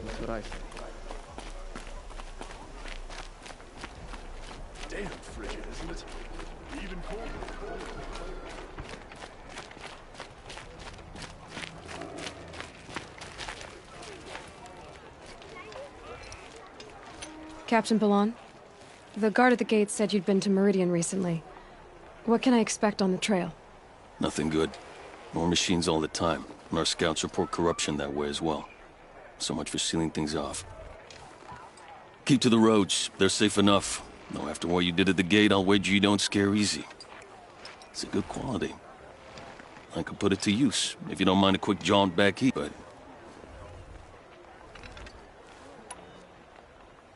That's what I think. Damn frigid, isn't it? Even colder. Captain Balan, the guard at the gate said you'd been to Meridian recently. What can I expect on the trail? Nothing good. More machines all the time, and our scouts report corruption that way as well. So much for sealing things off. Keep to the roads. They're safe enough. Though after what you did at the gate, I'll wager you don't scare easy. It's a good quality. I could put it to use, if you don't mind a quick jaunt back here, but...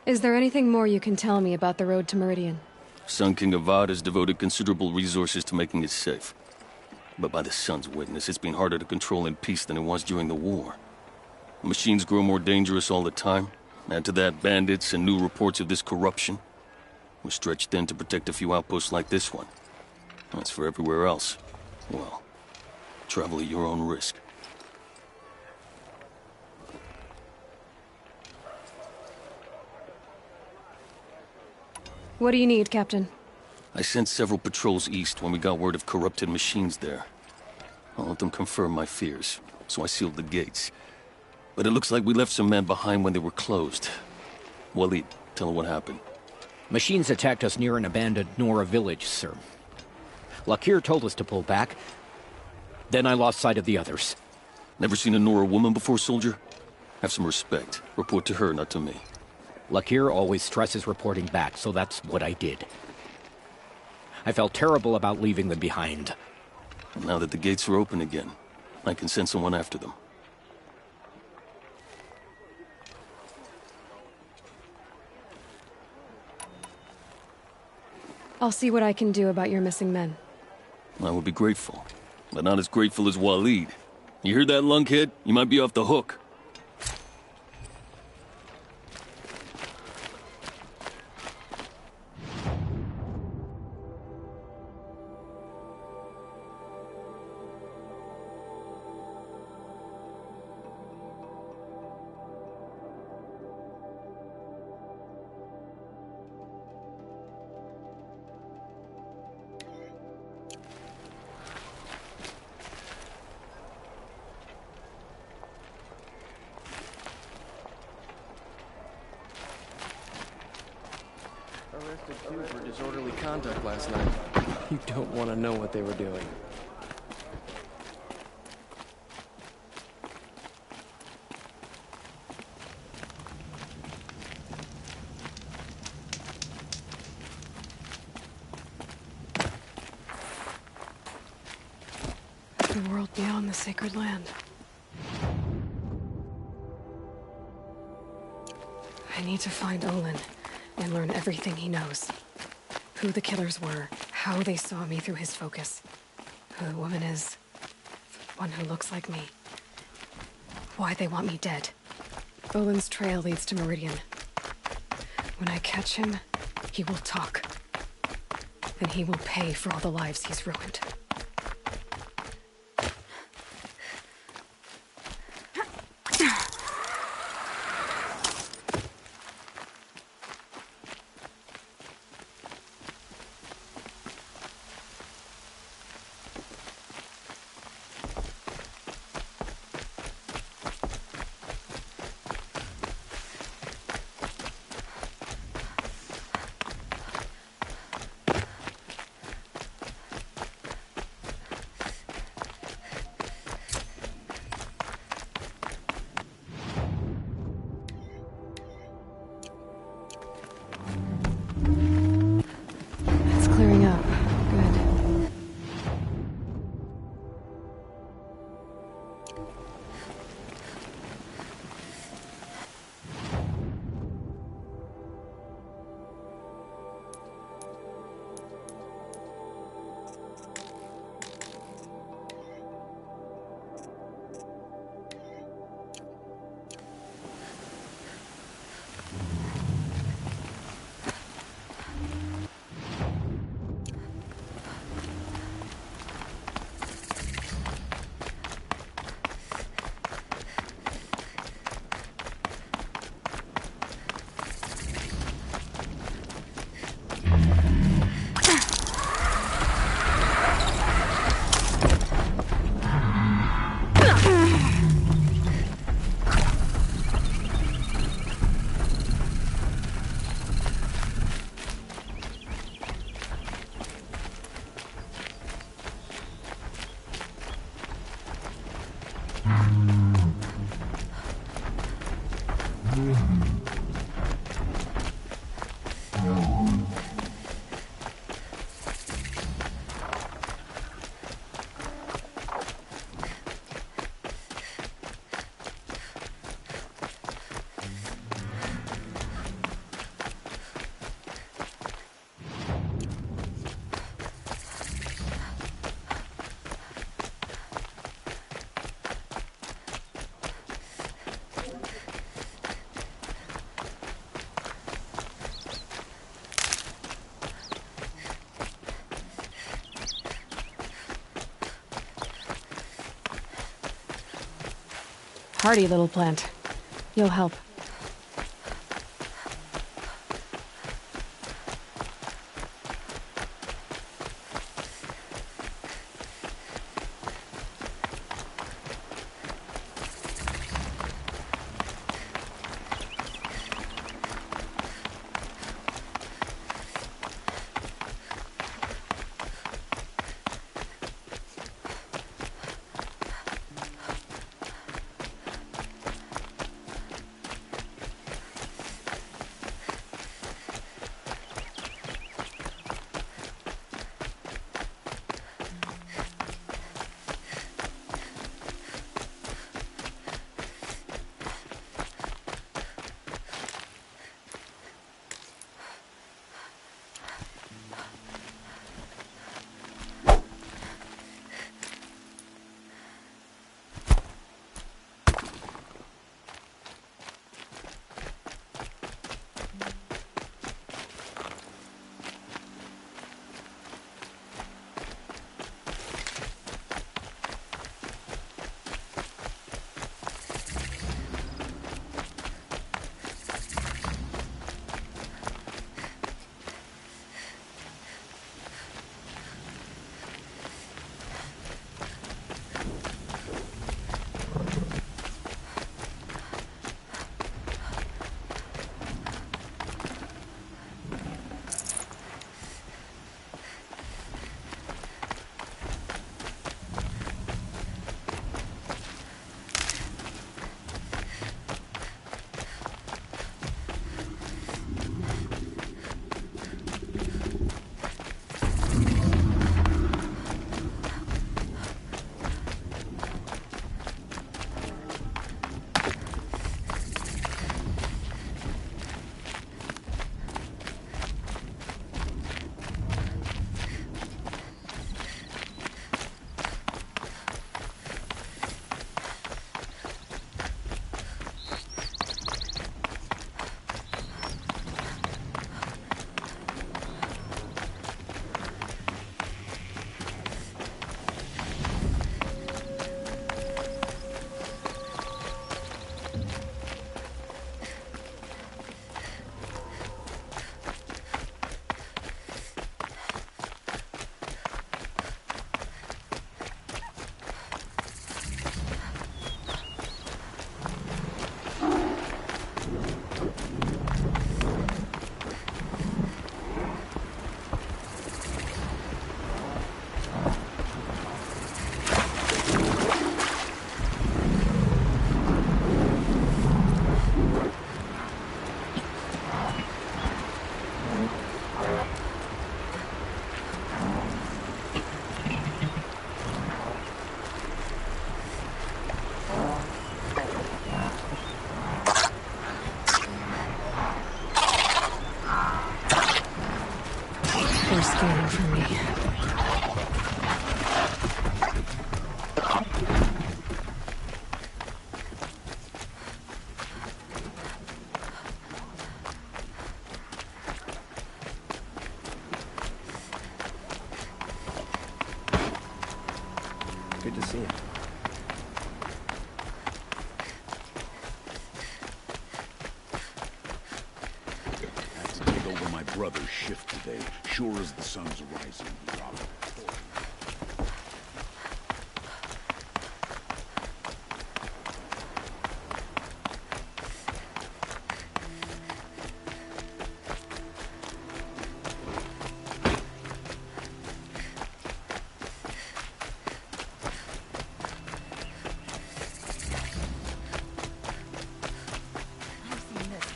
Is there anything more you can tell me about the road to Meridian? Sun King Avad has devoted considerable resources to making it safe. But by the Sun's witness, it's been harder to control in peace than it was during the war. Machines grow more dangerous all the time. Add to that bandits and new reports of this corruption. We're stretched thin to protect a few outposts like this one. As for everywhere else, well, travel at your own risk. What do you need, Captain? I sent several patrols east when we got word of corrupted machines there. All of them confirmed my fears, so I sealed the gates. But it looks like we left some men behind when they were closed. Walid, tell her what happened. Machines attacked us near an abandoned Nora village, sir. Lakir told us to pull back. Then I lost sight of the others. Never seen a Nora woman before, soldier? Have some respect. Report to her, not to me. Lakir always stresses reporting back, so that's what I did. I felt terrible about leaving them behind. And now that the gates are open again, I can send someone after them. I'll see what I can do about your missing men. I would be grateful, but not as grateful as Walid. You hear that, lunkhead? You might be off the hook. Arrested two for disorderly conduct last night. You don't want to know what they were doing. The world beyond the sacred land. I need to find Olin and learn everything he knows. Who the killers were, how they saw me through his focus, who the woman is, the one who looks like me, why they want me dead. Olin's trail leads to Meridian. When I catch him, he will talk. And he will pay for all the lives he's ruined. Hardy little plant. You'll help. They're scanning for me. Good to see you. Had to take over my brother's shift today. Sure as the sun's rising, Rob.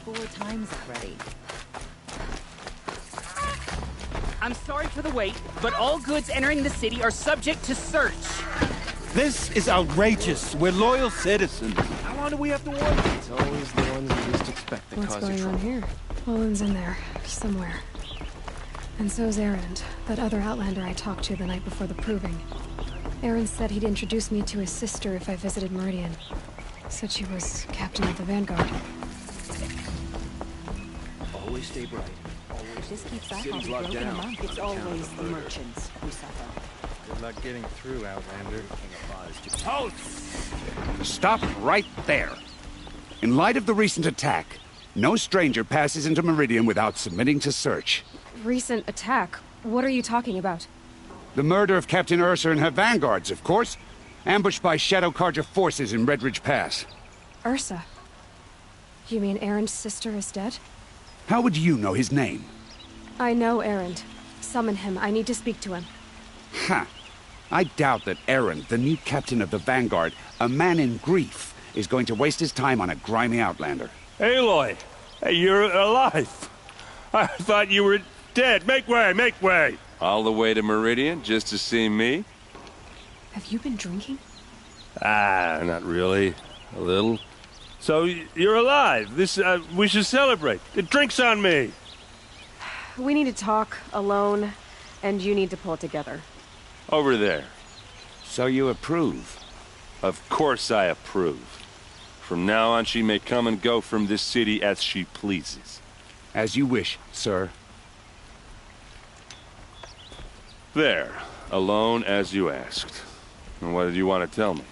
4 times already. I'm sorry for the wait, but all goods entering the city are subject to search. This is outrageous. We're loyal citizens. How long do we have to wait? It's always the ones you least expect that What's cause you going trouble. on here? Olin's in there, somewhere. And so's Erend, that other Outlander I talked to the night before the proving. Erend said he'd introduce me to his sister if I visited Meridian. Said she was captain of the Vanguard. Always stay bright. Just keep back on City's the locked broken down. amount. It's always the merchants who suffer. Good luck getting through, Outlander. Stop right there. In light of the recent attack, no stranger passes into Meridian without submitting to search. Recent attack? What are you talking about? The murder of Captain Ursa and her vanguards, of course. Ambushed by Shadow Carja forces in Redridge Pass. Ursa? You mean Erend's sister is dead? How would you know his name? I know Erend. Summon him. I need to speak to him. Ha! I doubt that Erend, the new captain of the Vanguard, a man in grief, is going to waste his time on a grimy outlander. Aloy! Hey, you're alive! I thought you were dead. Make way, make way! All the way to Meridian just to see me? Have you been drinking? Ah, not really. A little. So, you're alive. We should celebrate. The drink's on me. We need to talk, alone, and you need to pull it together. Over there. So you approve? Of course I approve. From now on, she may come and go from this city as she pleases. As you wish, sir. There. Alone as you asked. And what did you want to tell me?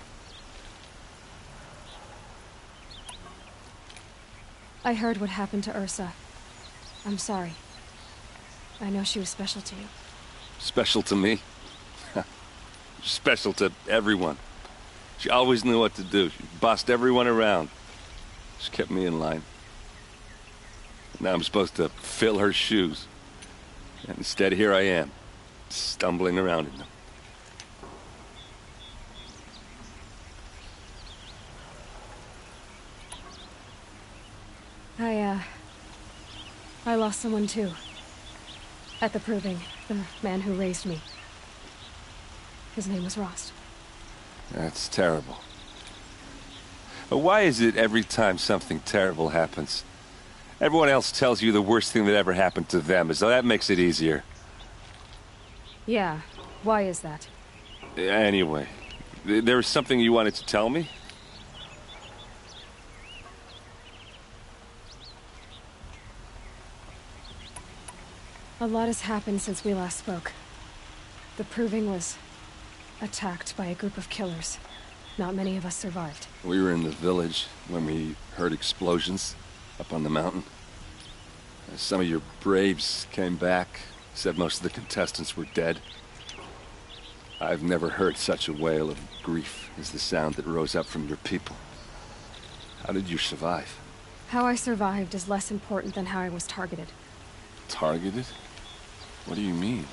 I heard what happened to Ursa. I'm sorry. I know she was special to you. Special to me? Special to everyone. She always knew what to do. She bossed everyone around. She kept me in line. Now I'm supposed to fill her shoes. And instead, here I am, stumbling around in them. I lost someone too. At the proving, the man who raised me. His name was Rost. That's terrible. But why is it every time something terrible happens, everyone else tells you the worst thing that ever happened to them, as though that makes it easier? Yeah, why is that? Anyway, there was something you wanted to tell me? A lot has happened since we last spoke. The proving was attacked by a group of killers. Not many of us survived. We were in the village when we heard explosions up on the mountain. Some of your braves came back, said most of the contestants were dead. I've never heard such a wail of grief as the sound that rose up from your people. How did you survive? How I survived is less important than how I was targeted. Targeted? What do you mean?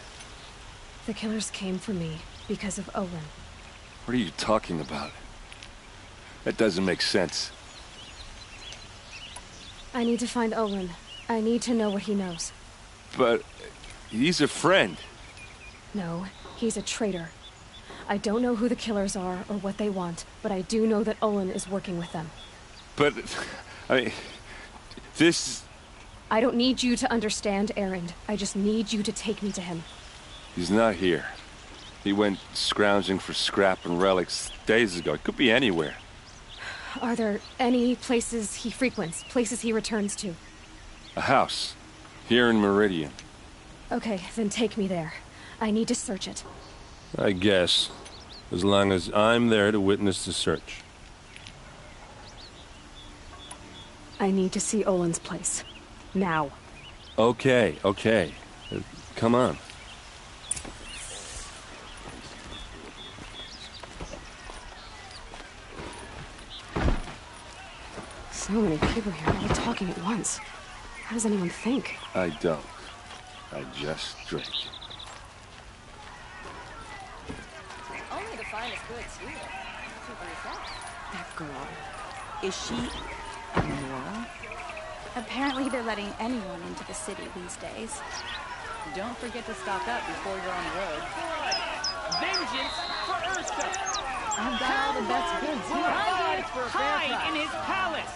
The killers came for me because of Olin. What are you talking about? That doesn't make sense. I need to find Olin. I need to know what he knows. But he's a friend. No, he's a traitor. I don't know who the killers are or what they want, but I do know that Olin is working with them. But, I mean, this... I don't need you to understand, Erend. I just need you to take me to him. He's not here. He went scrounging for scrap and relics days ago. It could be anywhere. Are there any places he frequents, places he returns to? A house. Here in Meridian. Okay, then take me there. I need to search it. I guess. As long as I'm there to witness the search. I need to see Olin's place. Now. Okay. Come on. So many people here, all talking at once. How does anyone think? I don't. I just drink. Only the finest goods here. That girl. Is she Nora? Apparently they're letting anyone into the city these days. Don't forget to stock up before you're on the road. Vengeance for Ursa! I've got all the best goods here. Hide in his palace!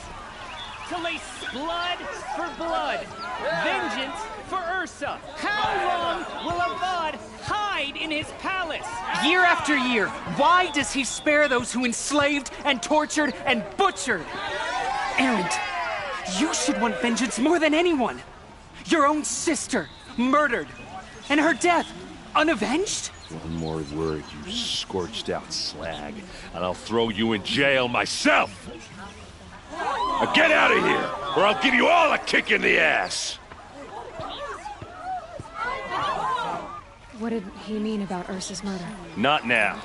To lay blood for blood! Vengeance for Ursa! How long will Avad hide in his palace? Year after year, why does he spare those who enslaved and tortured and butchered? Erend, you should want vengeance more than anyone. Your own sister, murdered, and her death, unavenged? One more word, you scorched out slag, and I'll throw you in jail myself! Now get out of here, or I'll give you all a kick in the ass! What did he mean about Ursa's murder? Not now.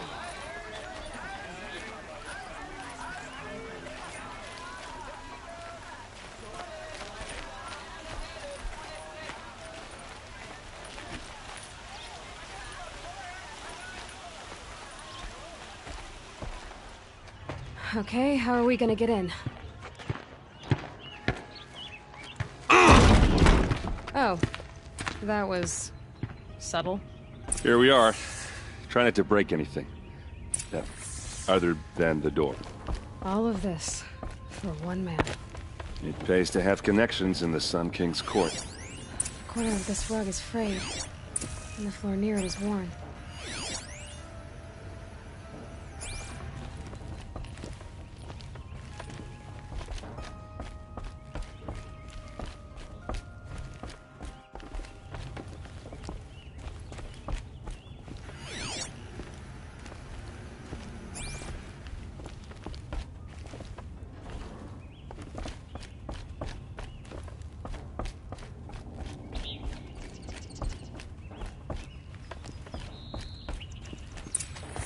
Okay, how are we gonna get in? Oh, that was subtle. Here we are. Try not to break anything. Other than the door. All of this for one man. It pays to have connections in the Sun King's court. The corner of this rug is frayed, and the floor near it is worn.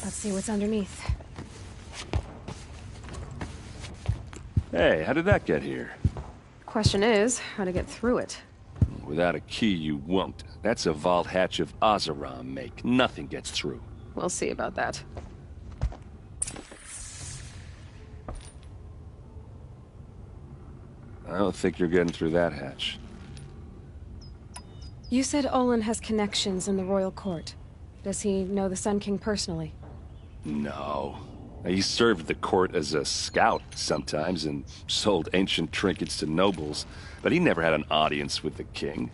Let's see what's underneath. Hey, how did that get here? Question is, how to get through it. Without a key, you won't. That's a vault hatch of Oseram make. Nothing gets through. We'll see about that. I don't think you're getting through that hatch. You said Olin has connections in the royal court. Does he know the Sun King personally? No. He served the court as a scout sometimes and sold ancient trinkets to nobles, but he never had an audience with the king.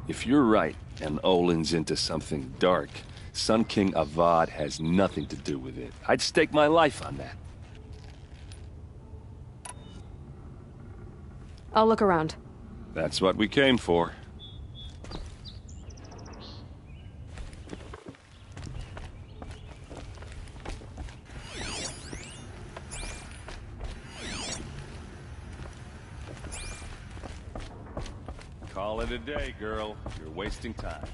If you're right, and Olin's into something dark, Sun King Avad has nothing to do with it. I'd stake my life on that. I'll look around. That's what we came for. Call it a day, girl. You're wasting time.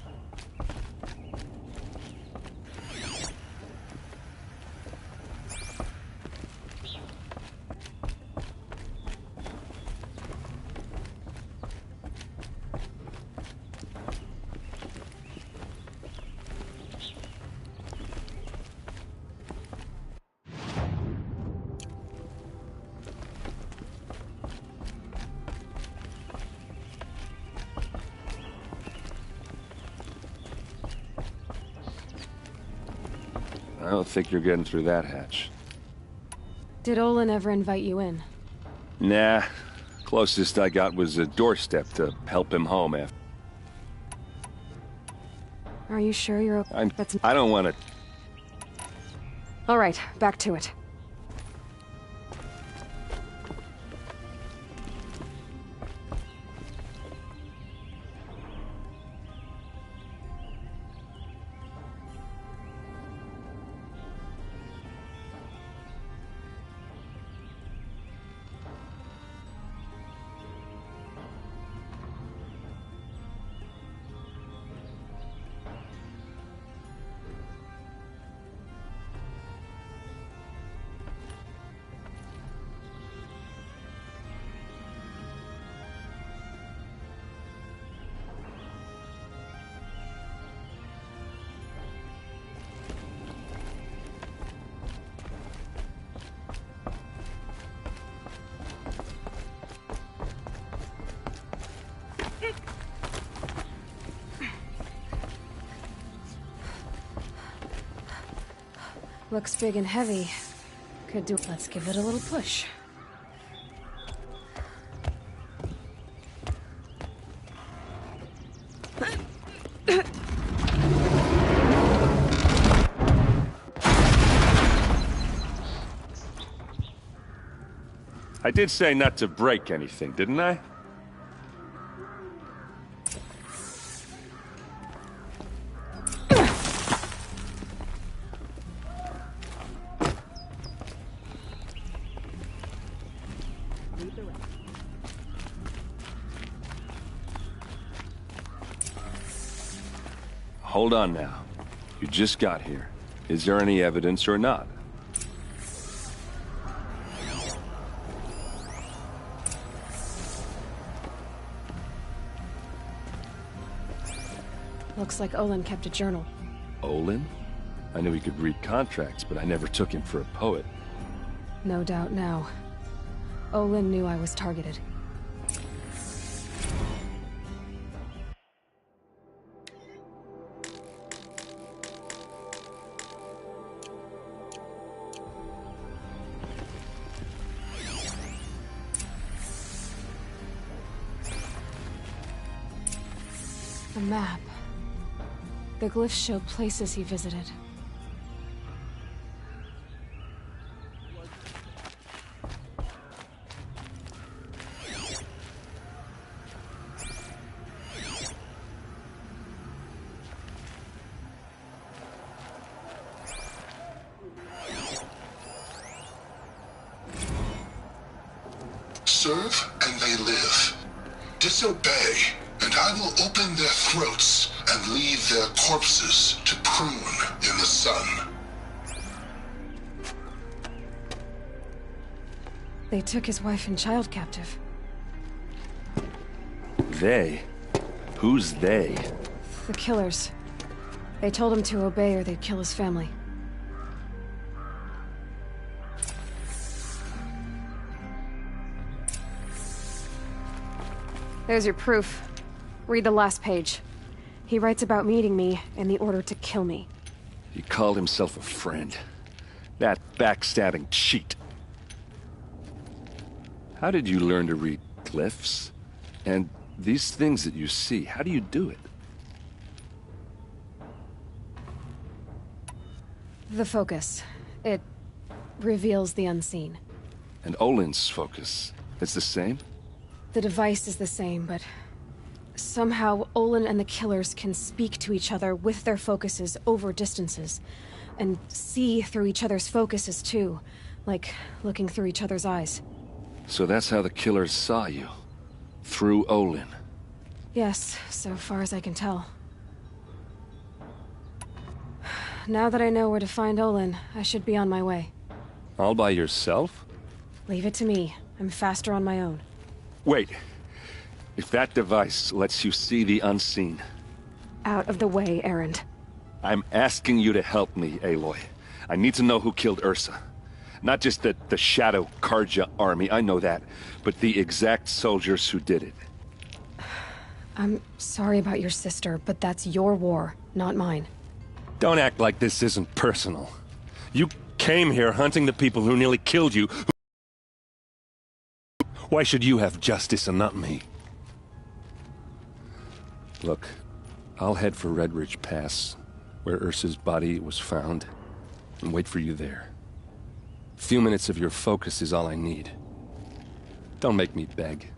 I don't think you're getting through that hatch. Did Olin ever invite you in? Nah. Closest I got was a doorstep to help him home after. Are you sure you're okay? I don't want to... All right, back to it. Looks big and heavy. Could do. Let's give it a little push. I did say not to break anything, didn't I? Hold on now. You just got here. Is there any evidence or not? Looks like Olin kept a journal. Olin? I knew he could read contracts, but I never took him for a poet. No doubt now. Olin knew I was targeted. A map. The glyphs show places he visited. Serve and they live. Disobey, and I will open their throats and leave their corpses to prune in the sun. They took his wife and child captive. They? Who's they? The killers. They told him to obey or they'd kill his family. There's your proof. Read the last page. He writes about meeting me and the order to kill me. He called himself a friend. That backstabbing cheat. How did you learn to read glyphs? And these things that you see, how do you do it? The focus. It reveals the unseen. And Olin's focus, it's the same? The device is the same, but somehow Olin and the killers can speak to each other with their focuses over distances, and see through each other's focuses too, like looking through each other's eyes. So that's how the killers saw you? Through Olin? Yes, so far as I can tell. Now that I know where to find Olin, I should be on my way. All by yourself? Leave it to me. I'm faster on my own. Wait. If that device lets you see the unseen... Out of the way, Erend. I'm asking you to help me, Aloy. I need to know who killed Ursa. Not just the Shadow Karja army, I know that, but the exact soldiers who did it. I'm sorry about your sister, but that's your war, not mine. Don't act like this isn't personal. You came here hunting the people who nearly killed you. Why should you have justice and not me? Look, I'll head for Red Ridge Pass, where Ursa's body was found, and wait for you there. A few minutes of your focus is all I need. Don't make me beg.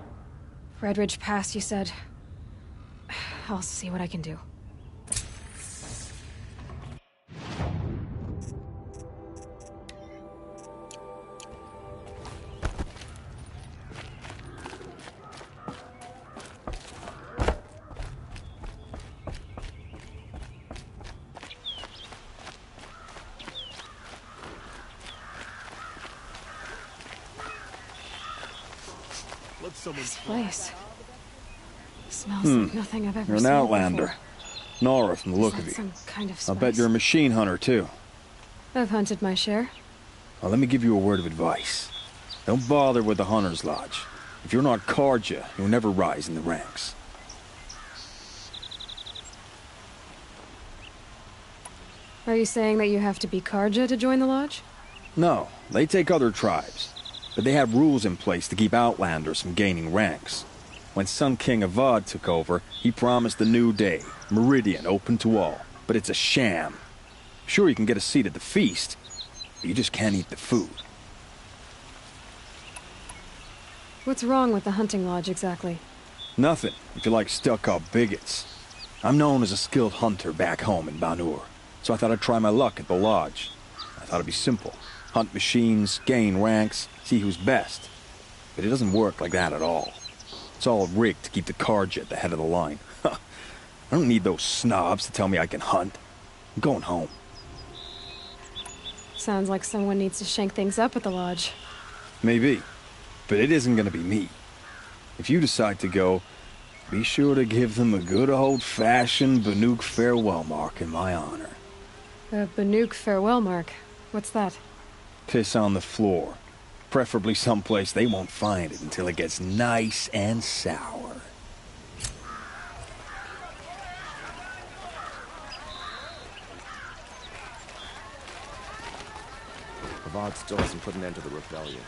Red Ridge Pass, you said? I'll see what I can do. This place smells like nothing I've ever You're seen an outlander. before. Nora from the look Is of that you. some kind of I spice? bet you're a machine hunter, too. I've hunted my share. Well, let me give you a word of advice. Don't bother with the Hunter's Lodge. If you're not Karja, you'll never rise in the ranks. Are you saying that you have to be Karja to join the lodge? No, they take other tribes. But they have rules in place to keep outlanders from gaining ranks. When Sun King Avad took over, he promised a new day, Meridian open to all. But it's a sham. Sure, you can get a seat at the feast, but you just can't eat the food. What's wrong with the hunting lodge exactly? Nothing, if you like stuck-up bigots. I'm known as a skilled hunter back home in Banur, so I thought I'd try my luck at the lodge. I thought it'd be simple. Hunt machines, gain ranks, see who's best. But it doesn't work like that at all. It's all rigged to keep the Karja at the head of the line. I don't need those snobs to tell me I can hunt. I'm going home. Sounds like someone needs to shank things up at the lodge. Maybe. But it isn't gonna be me. If you decide to go, be sure to give them a good old-fashioned Banuk farewell mark in my honor. A Banuk farewell mark? What's that? Piss on the floor. Preferably someplace they won't find it until it gets nice and sour. Avad still hasn't put an end to the rebellion.